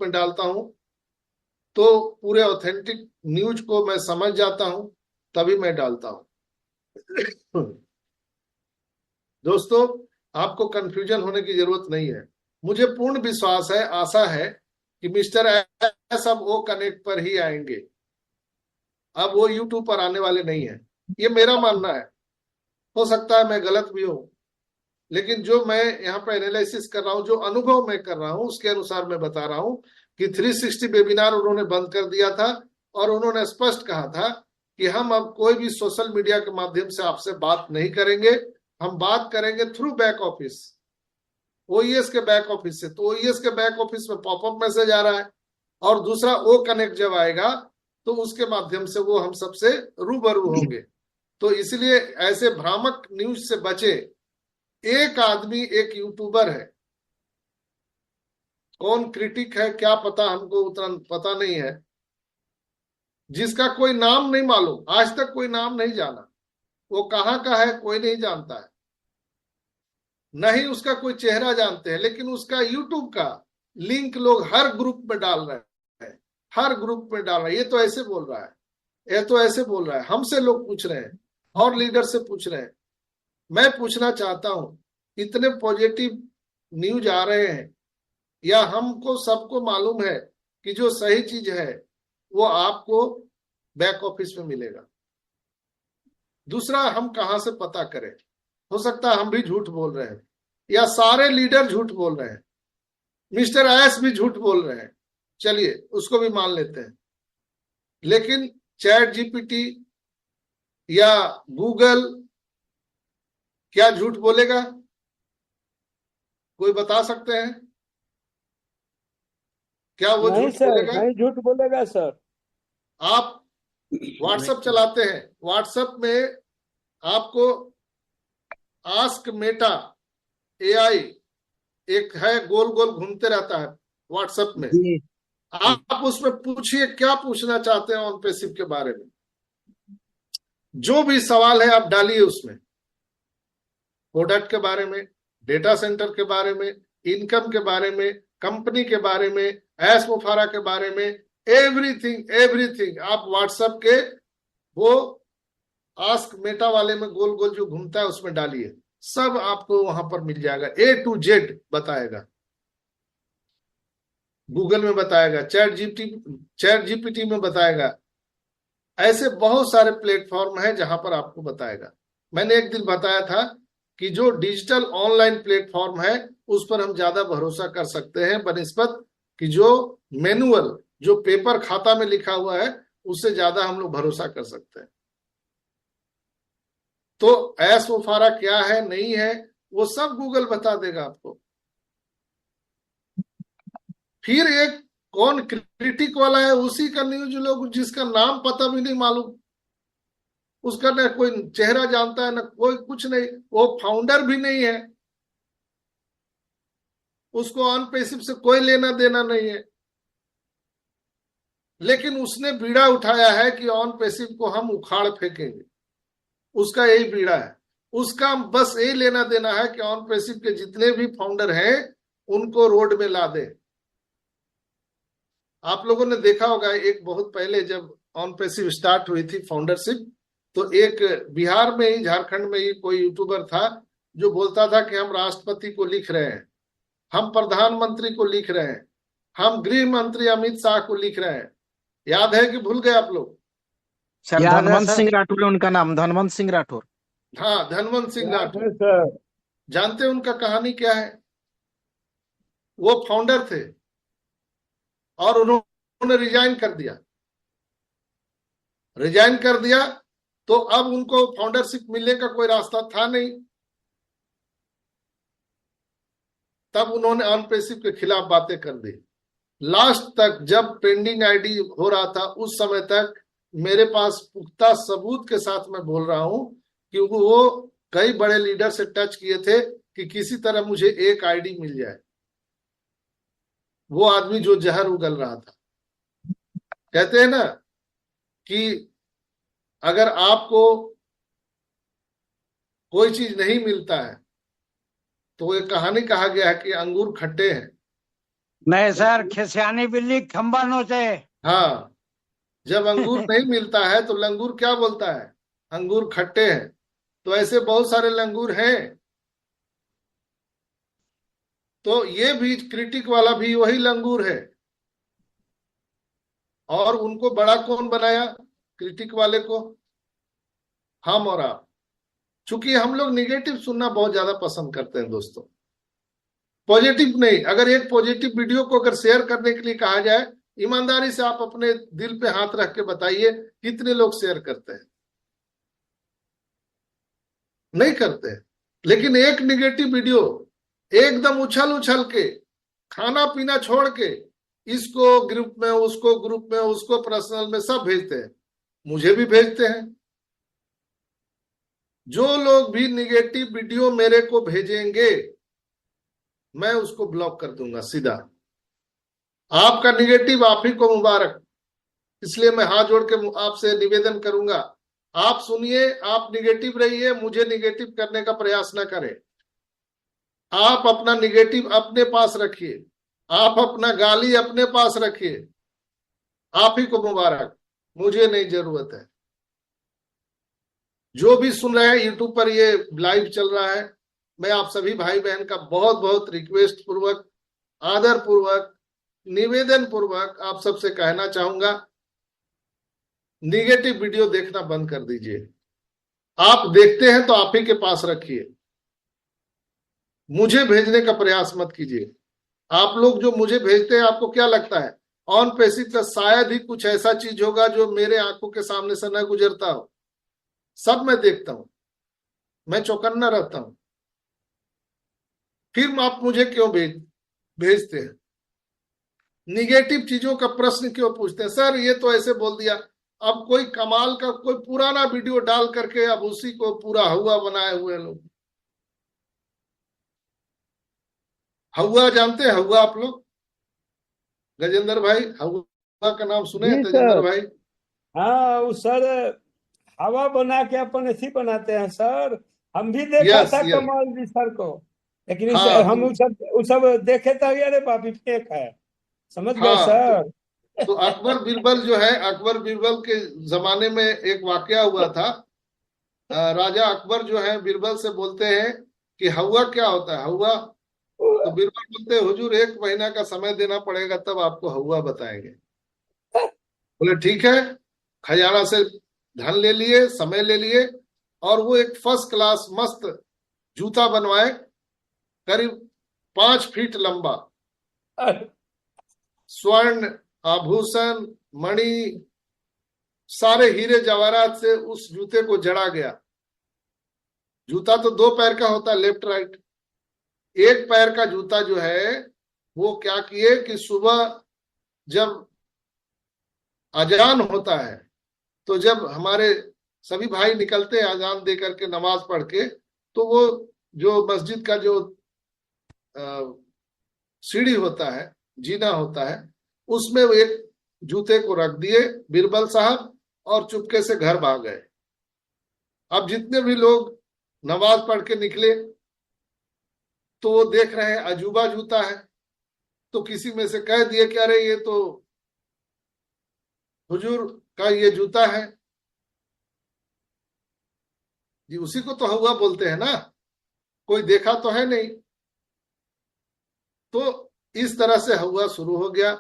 में डालता हूं तो पूरे ऑथेंटिक न्यूज को मैं समझ जाता हूं, तभी मैं डालता हूं। दोस्तों, आपको कंफ्यूजन होने की जरूरत नहीं है। मुझे पूर्ण विश्वास है, आशा है कि मिस्टर एस अब वो कनेक्ट पर ही आएंगे, अब वो यूट्यूब पर आने वाले नहीं है। ये मेरा मानना है, हो सकता है मैं गलत भी हूं, लेकिन जो मैं यहाँ पे एनालिसिस कर रहा हूँ, जो अनुभव मैं कर रहा हूँ, उसके अनुसार मैं बता रहा हूँ कि 360 वेबिनार उन्होंने बंद कर दिया था और उन्होंने स्पष्ट कहा था कि हम अब कोई भी सोशल मीडिया के माध्यम से आपसे बात नहीं करेंगे, हम बात करेंगे थ्रू बैक ऑफिस, ओईएस के बैक ऑफिस से। तो ओईएस के बैक ऑफिस में पॉपअप मैसेज आ रहा है, और दूसरा ओ कनेक्ट जब आएगा तो उसके माध्यम से वो हम सबसे रूबरू होंगे। तो इसलिए ऐसे भ्रामक न्यूज से बचे। एक आदमी, एक यूट्यूबर है, कौन क्रिटिक है क्या पता, हमको उतना पता नहीं है, जिसका कोई नाम नहीं मालूम, आज तक कोई नाम नहीं जाना, वो कहाँ का है कोई नहीं जानता है, नहीं उसका कोई चेहरा जानते हैं, लेकिन उसका यूट्यूब का लिंक लोग हर ग्रुप में डाल रहे हैं, हर ग्रुप में डाल रहे हैं। ये तो ऐसे बोल रहा है, ये तो ऐसे बोल रहा है, हमसे लोग पूछ रहे हैं और लीडर से पूछ रहे हैं। मैं पूछना चाहता हूं, इतने पॉजिटिव न्यूज आ रहे हैं, या हमको सबको मालूम है कि जो सही चीज है वो आपको बैक ऑफिस में मिलेगा। दूसरा, हम कहां से पता करें? हो सकता है हम भी झूठ बोल रहे हैं, या सारे लीडर झूठ बोल रहे हैं, मिस्टर एस भी झूठ बोल रहे हैं, चलिए उसको भी मान लेते हैं। लेकिन चैट जीपीटी या गूगल क्या झूठ बोलेगा? कोई बता सकते हैं क्या वो नहीं झूठ सर, बोलेगा? नहीं झूठ बोलेगा सर। आप व्हाट्सएप चलाते हैं, व्हाट्सएप में आपको आस्क मेटा एआई एक है, गोल गोल घूमते रहता है व्हाट्सएप में। जी। आप उसमें पूछिए क्या पूछना चाहते हैं ऑन पैसिव के बारे में, जो भी सवाल है आप डालिए उसमें, प्रोडक्ट के बारे में, डेटा सेंटर के बारे में, इनकम के बारे में, कंपनी के बारे में, ऐश मुफारा के बारे में, एवरीथिंग एवरीथिंग आप व्हाट्सएप के वो आस्क मेटा वाले में गोल गोल जो घूमता है उसमें डालिए, सब आपको वहां पर मिल जाएगा, ए टू जेड बताएगा। गूगल में बताएगा, चैट जीपीटी में बताएगा, ऐसे बहुत सारे प्लेटफॉर्म हैं जहां पर आपको बताएगा। मैंने एक दिन बताया था कि जो डिजिटल ऑनलाइन प्लेटफॉर्म है उस पर हम ज्यादा भरोसा कर सकते हैं बनिस्बत कि जो मैनुअल, जो पेपर खाता में लिखा हुआ है, उससे ज्यादा हम लोग भरोसा कर सकते हैं। तो ऐश मुफारा क्या है नहीं है वो सब गूगल बता देगा आपको। फिर एक कौन क्रिटिक वाला है, उसी का न्यूज लोग, जिसका नाम पता भी नहीं मालूम, उसका न कोई चेहरा जानता है न कोई कुछ नहीं, वो फाउंडर भी नहीं है, उसको ऑन पैसिव से कोई लेना देना नहीं है, लेकिन उसने बीड़ा उठाया है कि ऑन पैसिव को हम उखाड़ फेंकेंगे। उसका यही बीड़ा है, उसका बस यही लेना देना है कि ऑन पैसिव के जितने भी फाउंडर हैं उनको रोड में ला दे। आप लोगों ने देखा होगा, एक बहुत पहले जब ऑन पैसिव स्टार्ट हुई थी फाउंडरशिप, तो एक बिहार में ही, झारखंड में ही कोई यूट्यूबर था जो बोलता था कि हम राष्ट्रपति को लिख रहे हैं, हम प्रधानमंत्री को लिख रहे हैं, हम गृह मंत्री अमित शाह को लिख रहे हैं। याद है कि भूल गए आप लोग? सर याद है धनवंत सर। सिंह राठौर है उनका नाम, धनवंत सिंह राठौर। हाँ, धनवंत सिंह याद राठौर। है सर। जानते हैं उनका कहानी क्या है? वो फाउंडर थे और उन्होंने रिजाइन कर दिया, रिजाइन कर दिया, तो अब उनको फाउंडरशिप मिलने का कोई रास्ता था नहीं। तब उन्होंने अनपेसिव के खिलाफ बातें कर दी। लास्ट तक जब पेंडिंग आईडी हो रहा था उस समय तक मेरे पास पुख्ता सबूत के साथ मैं बोल रहा हूं कि वो कई बड़े लीडर से टच किए थे कि किसी तरह मुझे एक आईडी मिल जाए। वो आदमी जो जहर उगल रहा था, कहते हैं ना कि अगर आपको कोई चीज नहीं मिलता है तो एक कहानी कहा गया है कि अंगूर खट्टे हैं, नहीं सर, खेसियानी बिल्ली खंबा नोचे। हाँ, जब अंगूर नहीं मिलता है तो लंगूर क्या बोलता है, अंगूर खट्टे हैं। तो ऐसे बहुत सारे लंगूर हैं। तो ये भी क्रिटिक वाला भी वही लंगूर है। और उनको बड़ा कौन बनाया, क्रिटिक वाले को? हम और आप। चूंकि हम लोग निगेटिव सुनना बहुत ज्यादा पसंद करते हैं दोस्तों, पॉजिटिव नहीं। अगर एक पॉजिटिव वीडियो को अगर शेयर करने के लिए कहा जाए, ईमानदारी से आप अपने दिल पे हाथ रख के बताइए कितने लोग शेयर करते हैं? नहीं करते हैं। लेकिन एक निगेटिव वीडियो एकदम उछल उछल के, खाना पीना छोड़ के, इसको ग्रुप में, उसको ग्रुप में, उसको पर्सनल में, सब भेजते हैं। मुझे भी भेजते हैं। जो लोग भी निगेटिव वीडियो मेरे को भेजेंगे, मैं उसको ब्लॉक कर दूंगा सीधा। आपका निगेटिव आप ही को मुबारक। इसलिए मैं हाथ जोड़ के आपसे निवेदन करूंगा, आप सुनिए, आप निगेटिव रहिए, मुझे निगेटिव करने का प्रयास न करें। आप अपना निगेटिव अपने पास रखिए, आप अपना गाली अपने पास रखिए। आप ही को मुबारक, मुझे नहीं जरूरत है। जो भी सुन रहे हैं यूट्यूब पर, ये लाइव चल रहा है, मैं आप सभी भाई बहन का बहुत बहुत रिक्वेस्ट पूर्वक, आदर पूर्वक, निवेदन पूर्वक आप सबसे कहना चाहूंगा, निगेटिव वीडियो देखना बंद कर दीजिए। आप देखते हैं तो आप ही के पास रखिए, मुझे भेजने का प्रयास मत कीजिए। आप लोग जो मुझे भेजते हैं, आपको क्या लगता है ऑन बेसिस का शायद ही कुछ ऐसा चीज होगा जो मेरे आंखों के सामने से न गुजरता हो? सब मैं देखता हूं, मैं चौकन्ना रहता हूं। फिर आप मुझे क्यों भेजते हैं? निगेटिव चीजों का प्रश्न क्यों पूछते हैं? सर ये तो ऐसे बोल दिया। अब कोई कमाल का कोई पुराना वीडियो डाल करके अब उसी को पूरा हुआ बनाए हुए लोग। हुआ जानते हैं? हुआ आप लोग, गजेंद्र भाई, हुआ का नाम सुने हैं जी तेजेंद्र सर। भाई? हाँ वो सर हवा बना के अपन ऐसी बनाते हैं सर। हम भी देखा यस था यस। कमाल जी सर को, लेकिन हाँ हम तो, उस सब देखे तो अरे बाप रे फेक है। समझ गए हाँ सर। तो अकबर बीरबल जो है, अकबर बीरबल के जमाने में एक वाकया हुआ था। राजा अकबर जो है बीरबल से बोलते हैं कि हवा क्या होता है, हवा? तो बीरबल बोलते हैं, हुजूर 1 महीना का समय देना पड़ेगा तब आपको हवा बताएंगे। बोले ठीक है। खजाना से धन ले लिए, समय ले लिए, और वो एक फर्स्ट क्लास मस्त जूता बनवाए, करीब 5 फीट लंबा, स्वर्ण आभूषण मणि सारे हीरे जवाहरात से उस जूते को जड़ा गया। जूता तो 2 पैर का होता है, लेफ्ट राइट। एक पैर का जूता जो है, वो क्या किए कि सुबह जब अजान होता है, तो जब हमारे सभी भाई निकलते हैं अजान दे करके नमाज पढ़ के, तो वो जो मस्जिद का जो सीढ़ी होता है, जीना होता है, उसमें वो एक जूते को रख दिए बीरबल साहब, और चुपके से घर भाग गए। अब जितने भी लोग नमाज पढ़ के निकले तो वो देख रहे हैं अजूबा जूता है, तो किसी में से कह दिए कि अरे ये तो हुजूर का ये जूता है जी, उसी को तो हुआ बोलते हैं ना, कोई देखा तो है नहीं। तो इस तरह से हुआ शुरू हो गया।